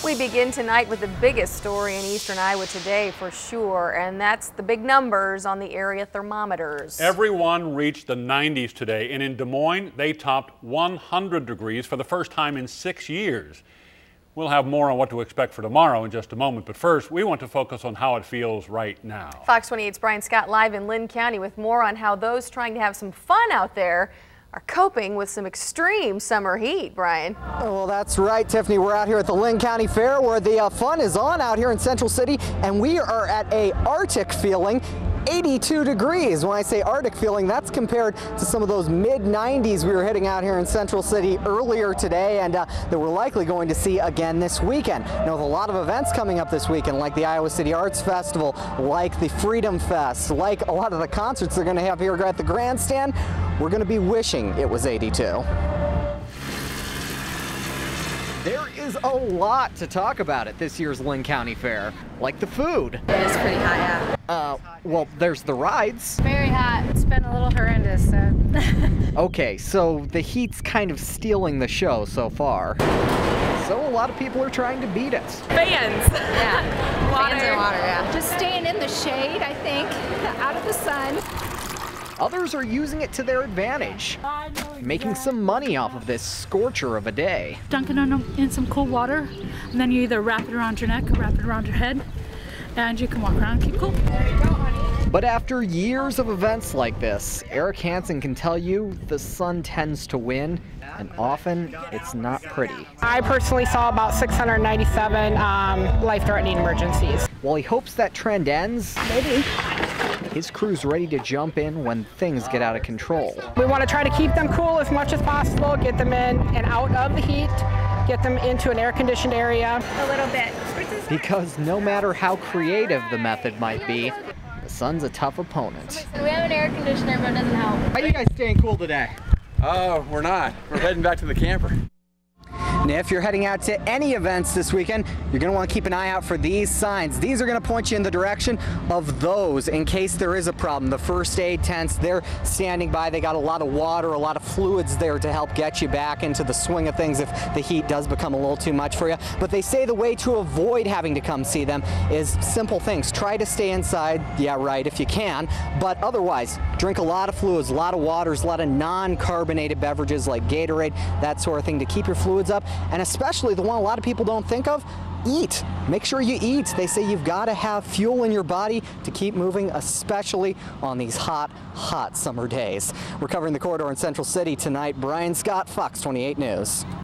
We begin tonight with the biggest story in eastern Iowa today for sure, and that's the big numbers on the area thermometers. Everyone reached the 90s today, and in Des Moines, they topped 100 degrees for the first time in 6 years. We'll have more on what to expect for tomorrow in just a moment, but first, we want to focus on how it feels right now. Fox 28's Brian Scott live in Linn County with more on how those trying to have some fun out there are coping with some extreme summer heat, Brian. Well, that's right, Tiffany. We're out here at the Linn County Fair where the fun is on out here in Central City, and we are at a Arctic feeling. 82 degrees. When I say Arctic feeling, that's compared to some of those mid-90s we were hitting out here in Central City earlier today, and that we're likely going to see again this weekend. You know, with a lot of events coming up this weekend, like the Iowa City Arts Festival, like the Freedom Fest, like a lot of the concerts they're going to have here at the grandstand, we're going to be wishing it was 82. There is a lot to talk about at this year's Linn County Fair, like the food. It is pretty hot, yeah. Well, there's the rides. Very hot. It's been a little horrendous, so. Okay, so the heat's kind of stealing the show so far. So a lot of people are trying to beat it. Fans. Yeah. Water. Fans and water, yeah. Just staying in the shade, I think, out of the sun. Others are using it to their advantage, making some money off of this scorcher of a day. Dunk it in some cold water, and then you either wrap it around your neck or wrap it around your head, and you can walk around and keep cool. There you go, honey. But after years of events like this, Eric Hansen can tell you the sun tends to win, and often it's not pretty. I personally saw about 697 life-threatening emergencies. While he hopes that trend ends, Maybe. his crew's ready to jump in when things get out of control. We want to try to keep them cool as much as possible, get them in and out of the heat, get them into an air-conditioned area. A little bit. Because no matter how creative the method might be, the sun's a tough opponent. We have an air conditioner, but it doesn't help. How are you guys staying cool today? Oh, we're not. We're heading back to the camper. Now, if you're heading out to any events this weekend, you're going to want to keep an eye out for these signs. These are going to point you in the direction of those in case there is a problem. The first aid tents, they're standing by. They got a lot of water, a lot of fluids there to help get you back into the swing of things if the heat does become a little too much for you. But they say the way to avoid having to come see them is simple things. Try to stay inside, yeah, right, if you can. But otherwise, drink a lot of fluids, a lot of waters, a lot of non-carbonated beverages like Gatorade, that sort of thing to keep your fluids up. And especially the one a lot of people don't think of, eat. Make sure you eat. They say you've got to have fuel in your body to keep moving, especially on these hot, hot summer days. We're covering the corridor in Central City tonight. Brian Scott, Fox 28 News.